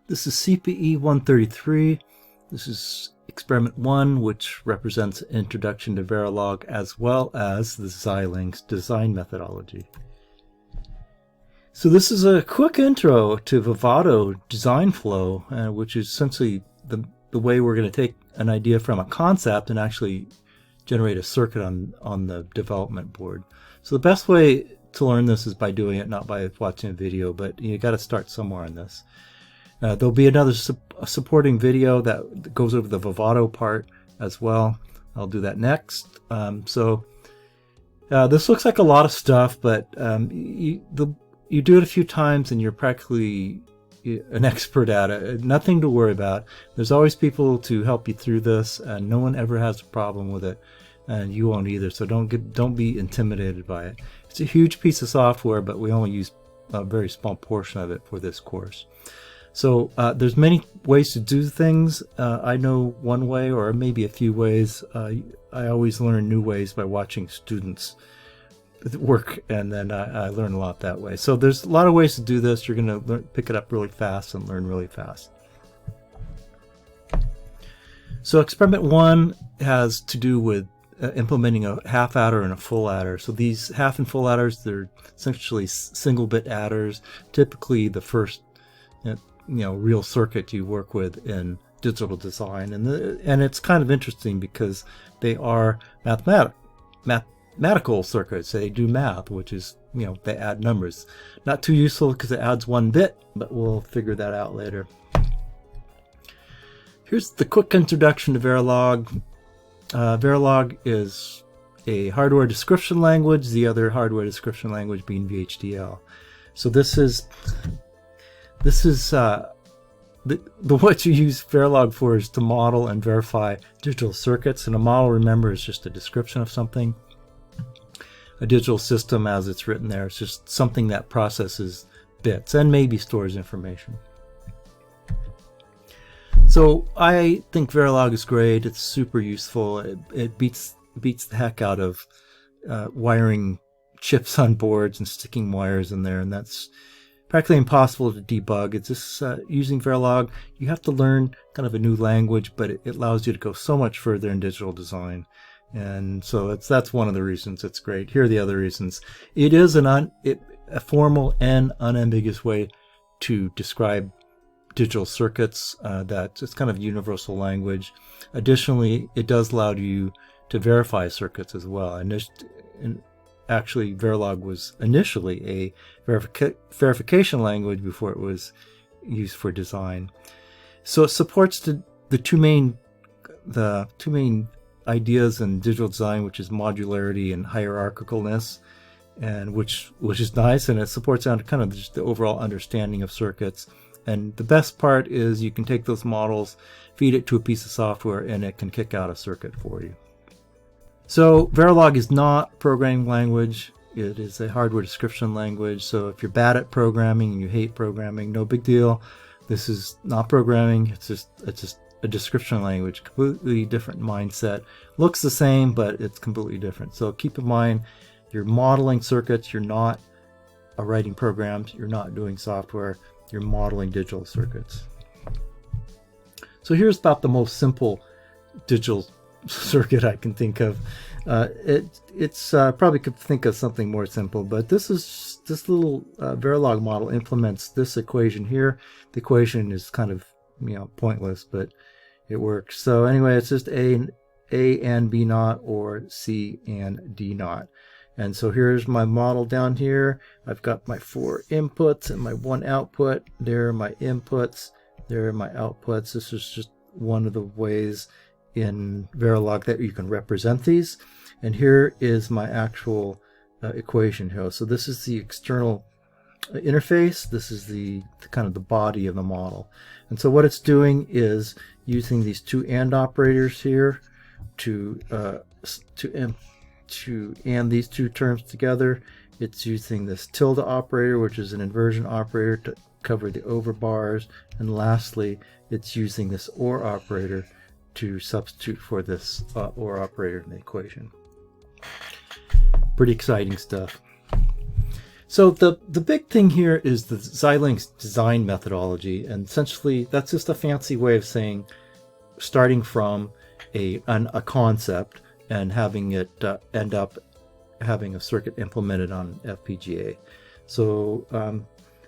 This is CPE 133. This is experiment 1, which represents Introduction to Verilog as well as the Xilinx design methodology. So this is a quick intro to Vivado design flow, which is essentially the way we're going to take an idea from a concept and actually generate a circuit on the development board. So the best way to learn this is by doing it, not by watching a video, but you got to start somewhere on this. There'll be another supporting video that goes over the Vivado part as well. I'll do that next. This looks like a lot of stuff, but you do it a few times and you're practically an expert at it. Nothing to worry about. There's always people to help you through this, and no one ever has a problem with it, and you won't either. So don't be intimidated by it. It's a huge piece of software, but we only use a very small portion of it for this course. So there's many ways to do things. I know one way, or maybe a few ways. I always learn new ways by watching students work, and then I learn a lot that way. So there's a lot of ways to do this. You're going to pick it up really fast and learn really fast. So experiment 1 has to do with implementing a half adder and a full adder. So these half and full adders, they're essentially single bit adders, typically the first real circuit you work with in digital design, and it's kind of interesting because they are mathematical circuits. They do math, which is, they add numbers. Not too useful because it adds 1 bit, but we'll figure that out later. Here's the quick introduction to Verilog. Verilog is a hardware description language, the other hardware description language being VHDL. So this is what you use Verilog for is to model and verify digital circuits. And a model, remember, is just a description of something. A digital system, as it's written there, is just something that processes bits and maybe stores information. So I think Verilog is great. It's super useful. It beats the heck out of wiring chips on boards and sticking wires in there, and that's practically impossible to debug. It's just using Verilog. You have to learn kind of a new language, but it allows you to go so much further in digital design. And so that's one of the reasons it's great. Here are the other reasons. It is a formal and unambiguous way to describe digital circuits. That it's kind of universal language. Additionally, it does allow you to verify circuits as well. And actually, Verilog was initially a verification language before it was used for design. So it supports the two main ideas in digital design, which is modularity and hierarchicalness, and which is nice, and it supports kind of just the overall understanding of circuits. And the best part is you can take those models, feed it to a piece of software, and it can kick out a circuit for you. So Verilog is not a programming language. It is a hardware description language. So if you're bad at programming and you hate programming, no big deal. This is not programming. It's just a description language, completely different mindset. Looks the same, but it's completely different. So keep in mind, you're modeling circuits. You're not writing programs. You're not doing software. You're modeling digital circuits. So here's about the most simple digital circuit I can think of. It's probably could think of something more simple, but this little Verilog model implements this equation here. The equation is kind of pointless, but it works. So anyway, it's just A and B naught, or C and D naught. And so here's my model down here. I've got my 4 inputs and my 1 output. There are my inputs. There are my outputs. This is just one of the ways in Verilog that you can represent these. And here is my actual equation here. So this is the external interface. This is the kind of the body of the model. And so what it's doing is using these 2 AND operators here to AND these 2 terms together. It's using this tilde operator, which is an inversion operator, to cover the over bars. And lastly, it's using this OR operator to substitute for this OR operator in the equation. Pretty exciting stuff. So the big thing here is the Xilinx design methodology, and essentially that's just a fancy way of saying starting from a concept and having it end up having a circuit implemented on FPGA. So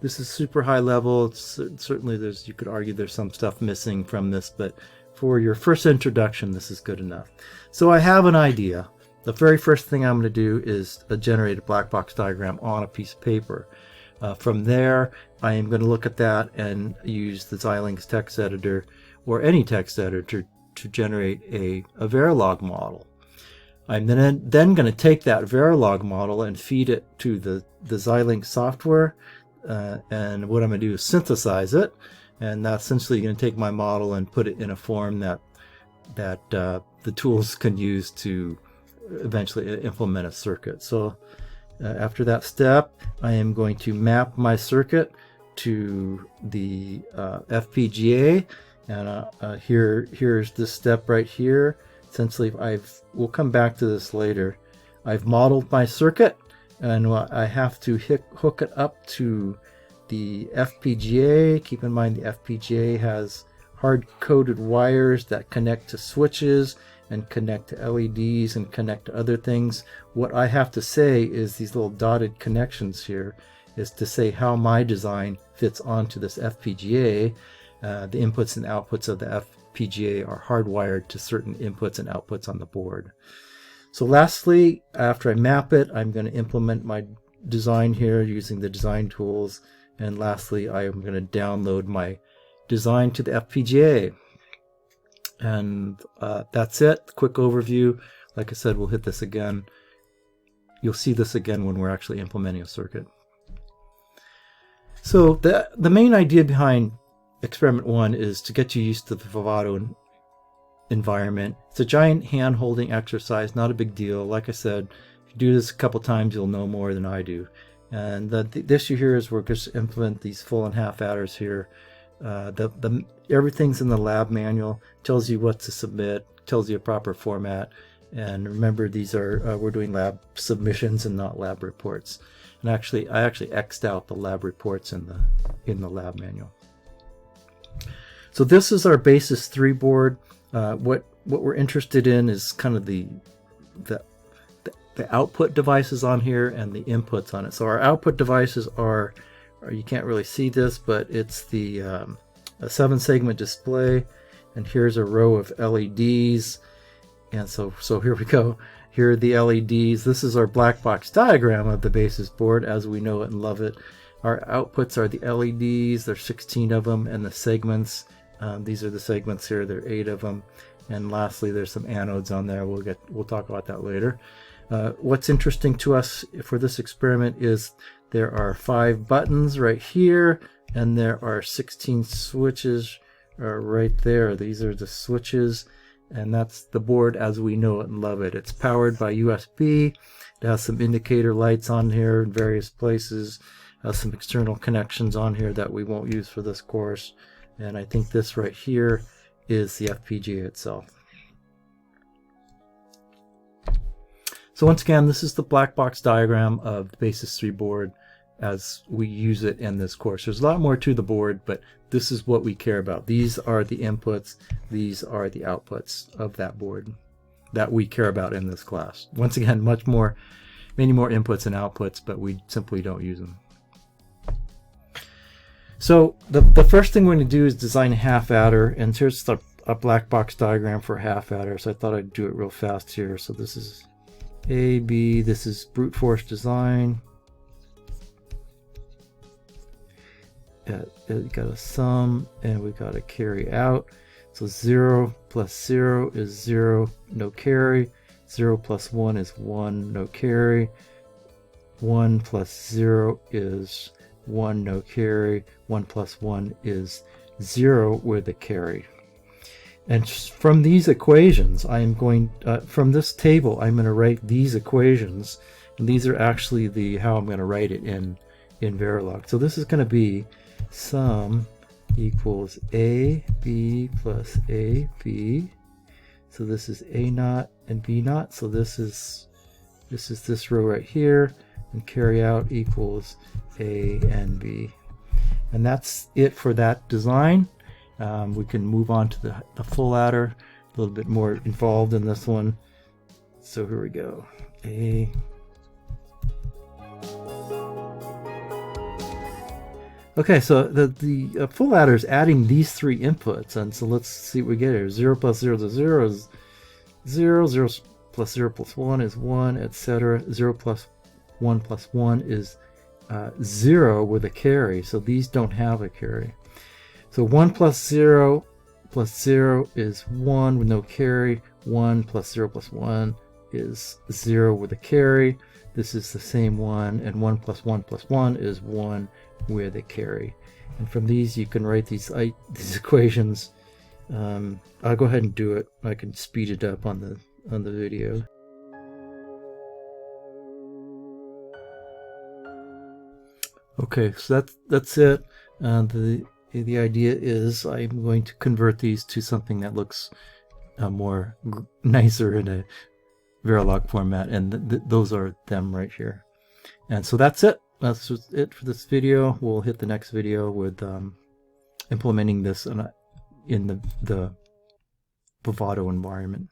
this is super high level. Certainly you could argue there's some stuff missing from this, but for your first introduction, this is good enough. So I have an idea. The very first thing I'm going to do is generate a black box diagram on a piece of paper. From there, I am going to look at that and use the Xilinx text editor or any text editor to generate a Verilog model. I'm then going to take that Verilog model and feed it to the Xilinx software, and what I'm going to do is synthesize it, and that's essentially going to take my model and put it in a form that the tools can use to eventually implement a circuit. So after that step, I am going to map my circuit to the FPGA, and here's this step right here. Essentially, we'll come back to this later. I've modeled my circuit, and I have to hook it up to the FPGA. Keep in mind the FPGA has hard-coded wires that connect to switches and connect to LEDs and connect to other things. What I have to say is these little dotted connections here is to say how my design fits onto this FPGA. The inputs and outputs of the FPGA are hardwired to certain inputs and outputs on the board. So lastly, after I map it, I'm going to implement my design here using the design tools. And lastly, I am going to download my design to the FPGA. And that's it. Quick overview. Like I said, we'll hit this again. You'll see this again when we're actually implementing a circuit. So the main idea behind experiment 1 is to get you used to the Vivado environment. It's a giant hand-holding exercise, not a big deal. Like I said, if you do this a couple times, you'll know more than I do. And the issue here is we're just implement these full and half adders here. Everything's in the lab manual, tells you what to submit, tells you a proper format, and remember these are we're doing lab submissions and not lab reports. And I actually X'd out the lab reports in the lab manual. So this is our Basis 3 board. What we're interested in is kind of the output devices on here and the inputs on it. So our output devices are you can't really see this, but it's the a 7-segment display, and here's a row of LEDs, and so here we go. Here are the LEDs. This is our black box diagram of the Basis board as we know it and love it. Our outputs are the LEDs. There's 16 of them, and the segments. These are the segments here. There are 8 of them, and lastly, there's some anodes on there. We'll talk about that later. What's interesting to us for this experiment is there are 5 buttons right here, and there are 16 switches right there. These are the switches, and that's the board as we know it and love it. It's powered by USB. It has some indicator lights on here in various places. It has some external connections on here that we won't use for this course. And I think this right here is the FPGA itself. So once again, this is the black box diagram of the Basis 3 board as we use it in this course. There's a lot more to the board, but this is what we care about. These are the inputs, these are the outputs of that board that we care about in this class. Once again, many more inputs and outputs, but we simply don't use them. So the first thing we're going to do is design a half adder, and here's a black box diagram for a half adder, so I thought I'd do it real fast here. So this is A, B, this is brute force design. It got a sum and we got a carry out. So 0 plus 0 is 0, no carry. 0 plus 1 is 1, no carry. 1 plus 0 is 1, no carry. 1 plus 1 is 0 with a carry. And from these equations, I am going, from this table, I'm going to write these equations. And these are actually how I'm going to write it in Verilog. So this is going to be sum equals AB plus AB. So this is A naught and B naught. So this is this row right here. and carry out equals A and B. And that's it for that design. We can move on to the full adder, a little bit more involved in this one. So here we go. A. Okay, so the full adder is adding these three inputs, and so let's see what we get here. 0 plus 0 to 0 is 0, 0 plus 0 plus 1 is 1, etc. 0 plus 1 plus 1 is 0 with a carry, so these don't have a carry. So 1 plus 0 is 1 with no carry. 1 plus 0 plus 1 is 0 with a carry. This is the same one, and 1 plus 1 plus 1 is 1 with a carry. And from these you can write these equations. I'll go ahead and do it. I can speed it up on the video. Okay, so that's it. The idea is I'm going to convert these to something that looks more nicer in a Verilog format, and those are them right here. And so that's it. That's just it for this video. We'll hit the next video with implementing this in the Vivado environment.